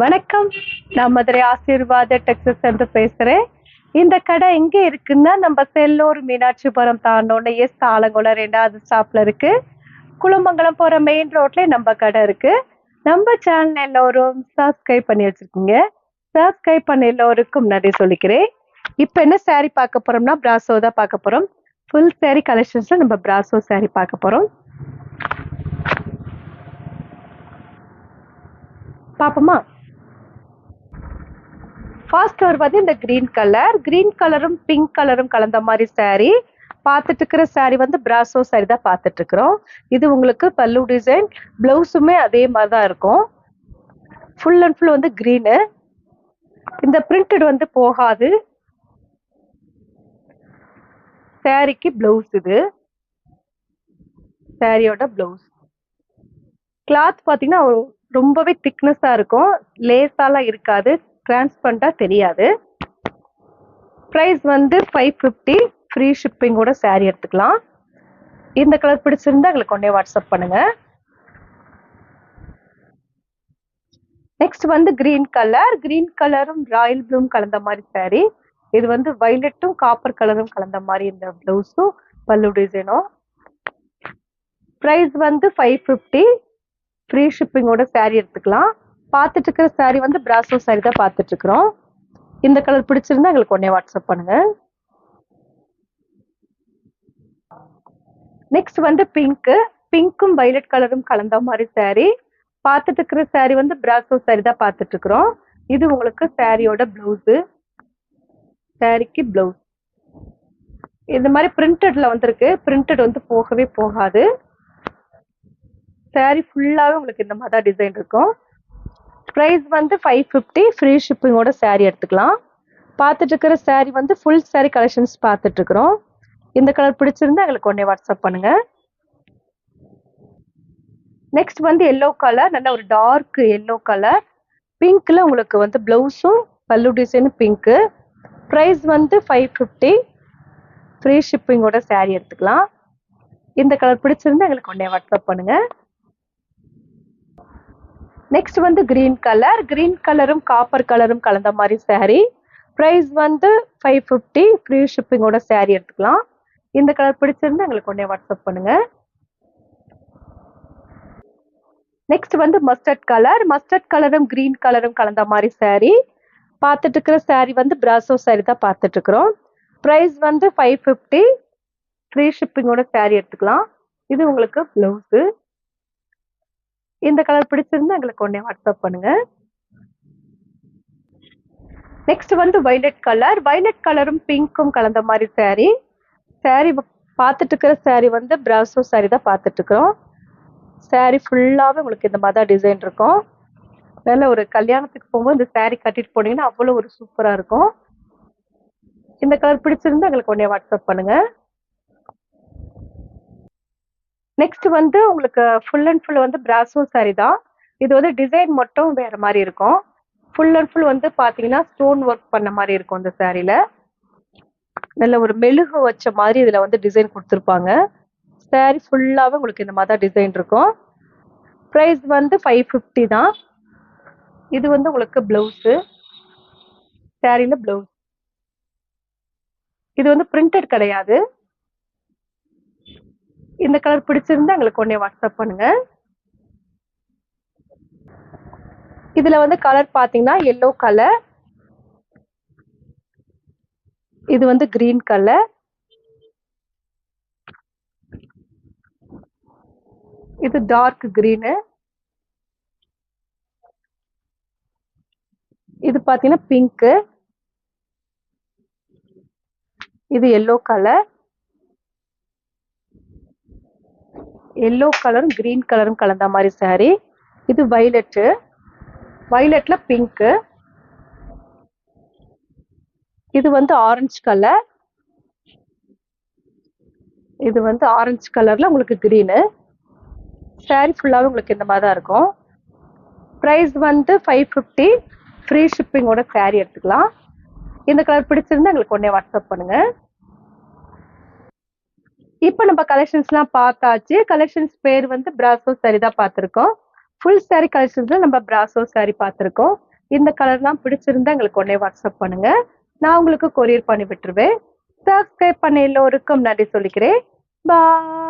வணக்கம். நான் மதுரை ஆசீர்வாத டெக்ஸஸ் இருந்து பேசுறேன். இந்த கடை எங்க இருக்குன்னா, நம்ம செல்லூர் மீனாட்சிபுரம் தாண்டோன எஸ் ஆலங்குளம் 2வது ஸ்டாப்ல இருக்கு. குளமங்கலம் போற மெயின் ரோட்ல நம்ம கடை இருக்கு. நம்ம சேனல் எல்லோரும் சப்ஸ்கிரைப் பண்ணி வச்சிருக்கீங்க. சப்ஸ்கிரைப் பண்ண எல்லோருக்கும் நன்றி சொல்லிக்கிறேன். இப்போ என்ன saree பார்க்க போறோம்னா, பிராசோ தான் பார்க்க போறோம். ஃபுல் saree கலெக்ஷன்ஸ்ல நம்ம பிராசோ saree பார்க்க போறோம். பாப்போமா? ஃபர்ஸ்ட் வருவது இந்த கிரீன் கலரும் பிங்க் கலரும் கலந்த மாதிரி saree. பார்த்துட்டு இருக்கிற saree வந்து பிராசோ saree தான் பார்த்துட்டு இருக்கிறோம். இது உங்களுக்கு பல்லு டிசைன், பிளவுஸுமே அதே மாதிரி தான் இருக்கும். ஃபுல் அண்ட் ஃபுல் வந்து கிரீனு. இந்த பிரிண்டட் வந்து போகாது. சாரிக்கு பிளவுஸ் இது. சாரியோட பிளவுஸ். கிளாத் பார்த்தீங்கன்னா ரொம்பவே திக்னஸாக இருக்கும். லேஸாலாம் இருக்காது. டிரான்ஸ்பரண்டாக தெரியாது. ப்ரைஸ் வந்து 550. ஃப்ரீ ஷிப்பிங்கோட saree எடுத்துக்கலாம். இந்த கலர் பிடிச்சிருந்தா எங்களுக்கு உடனே வாட்ஸ்அப் பண்ணுங்க. நெக்ஸ்ட் வந்து கிரீன் கலரும் ராயல் ப்ளூம் கலந்த மாதிரி saree. இது வந்து வயலட்டும் காப்பர் கலரும் கலந்த மாதிரி இந்த பிளவுஸும் பல்லு டிசைனும். ப்ரைஸ் வந்து 550. ஃப்ரீ ஷிப்பிங்கோட saree எடுத்துக்கலாம். பார்த்துட்டு இருக்கிற saree வந்து பிராசோ saree தான் பார்த்துட்டு இருக்கிறோம். இந்த கலர் பிடிச்சிருந்தா எங்களுக்கு உடனே வாட்ஸ்அப் பண்ணுங்க. நெக்ஸ்ட் வந்து பிங்க்கும் வயலட் கலரும் கலந்த மாதிரி saree. பார்த்துட்டு இருக்கிற saree வந்து பிராசோ saree தான் பார்த்துட்டு இருக்கிறோம். இது உங்களுக்கு சாரியோட பிளவுஸ். சாரிக்கு பிளவுஸ் இந்த மாதிரி பிரிண்டட்ல வந்திருக்கு. பிரிண்டட் வந்து போகவே போகாது. saree ஃபுல்லாவே உங்களுக்கு இந்த மாதிரி தான் டிசைன் இருக்கும். ப்ரைஸ் வந்து 550. ஃப்ரீ ஷிப்பிங்கோட saree எடுத்துக்கலாம். பார்த்துட்டு இருக்கிற saree வந்து ஃபுல் saree கலெக்ஷன்ஸ் பார்த்துட்டு இருக்கிறோம். இந்த கலர் பிடிச்சிருந்தா எங்களுக்கு உடனே வாட்ஸ்அப் பண்ணுங்க. நெக்ஸ்ட் வந்து எல்லோ கலர், நல்ல ஒரு டார்க் எல்லோ கலர். பிங்க்ல உங்களுக்கு வந்து பிளவுஸும் பல்லு டிசைனும் பிங்க்கு. ப்ரைஸ் வந்து 550. ஃப்ரீ ஷிப்பிங்கோட saree எடுத்துக்கலாம். இந்த கலர் பிடிச்சிருந்தா எங்களுக்கு உடனே வாட்ஸ்அப் பண்ணுங்க. நெக்ஸ்ட் வந்து கிரீன் கலரும் காப்பர் கலரும் கலந்த மாதிரி saree. ப்ரைஸ் வந்து 550. ஃப்ரீ ஷிப்பிங்கோட saree எடுத்துக்கலாம். இந்த கலர் பிடிச்சிருந்தா எங்களுக்கு உடனே வாட்ஸ்அப் பண்ணுங்க. நெக்ஸ்ட் வந்து மஸ்டர்ட் கலரும் கிரீன் கலரும் கலந்த மாதிரி saree. பார்த்துட்டு இருக்கிற saree வந்து பிராசோ saree தான் பார்த்துட்டு இருக்கிறோம். ப்ரைஸ் வந்து 550. ஃப்ரீ ஷிப்பிங்கோட saree எடுத்துக்கலாம். இது உங்களுக்கு பிளவுஸ். இந்த கலர் பிடிச்சிருந்தா எங்களுக்கு உடனே வாட்ஸ்அப் பண்ணுங்க. நெக்ஸ்ட் வந்து வயலட் கலரும் பிங்க்கும் கலந்த மாதிரி saree. பார்த்துட்டு இருக்கிற saree வந்து பிராசோ saree தான் பார்த்துட்டு இருக்கிறோம். saree ஃபுல்லாவே உங்களுக்கு இந்த மாதிரி தான் டிசைன் இருக்கும். நல்ல ஒரு கல்யாணத்துக்கு போகும்போது இந்த saree கட்டிட்டு போனீங்கன்னா அவ்வளோ ஒரு சூப்பரா இருக்கும். இந்த கலர் பிடிச்சிருந்தா எங்களுக்கு உடனே வாட்ஸ்அப் பண்ணுங்க. நெக்ஸ்ட் வந்து உங்களுக்கு ஃபுல் அண்ட் ஃபுல் வந்து பிராசோ saree தான். இது வந்து டிசைன் மட்டும் வேற மாதிரி இருக்கும். ஃபுல் அண்ட் ஃபுல் வந்து பாத்தீங்கன்னா ஸ்டோன் ஒர்க் பண்ண மாதிரி இருக்கும். இந்த சாரியில நல்ல ஒரு மெழுகு வச்ச மாதிரி இதுல வந்து டிசைன் கொடுத்துருப்பாங்க. saree ஃபுல்லாவே உங்களுக்கு இந்த மாதிரி டிசைன் இருக்கும். ப்ரைஸ் வந்து 550 தான். இது வந்து உங்களுக்கு பிளவுஸ். சாரியில பிளவுஸ். இது வந்து பிரிண்டட் கிடையாது. இந்த கலர் பிடிச்சிருந்தா எங்களுக்கு உடனே வாட்ஸ்அப் பண்ணுங்க. இதுல வந்து கலர் பாத்தீங்கன்னா எல்லோ கலர், இது வந்து கிரீன் கலர், இது டார்க் கிரீனு, இது பாத்தீங்கன்னா பிங்க், இது எல்லோ கலர், எல்லோ கலரும் கிரீன் கலரும் கலந்த மாதிரி saree. இது வயலட்ல பிங்க், இது வந்து ஆரஞ்சு கலர், இது வந்து ஆரஞ்சு கலர்ல உங்களுக்கு கிரீனு. saree ஃபுல்லாவே உங்களுக்கு இந்த மாதிரி தான் இருக்கும். ப்ரைஸ் வந்து 550. ஃப்ரீ ஷிப்பிங்கோட saree எடுத்துக்கலாம். இந்த கலர் பிடிச்சிருந்தா எங்களுக்கு உடனே வாட்ஸ்அப் பண்ணுங்க. இப்போ நம்ம கலெக்ஷன்ஸ்லாம் பார்த்தாச்சு. கலெக்ஷன்ஸ் பேர் வந்து பிராசோ saree தான் பார்த்துருக்கோம். ஃபுல் saree கலெக்ஷன்ஸ்ல நம்ம பிராசோ saree பார்த்துருக்கோம். இந்த கலர் தான் பிடிச்சிருந்தா எங்களுக்கு உடனே வாட்ஸ்அப் பண்ணுங்க. நான் உங்களுக்கு கொரியர் பண்ணி விட்டுருவேன். சப்ஸ்கிரைப் பண்ண எல்லோருக்கும் நன்றி சொல்லிக்கிறேன். பாய்.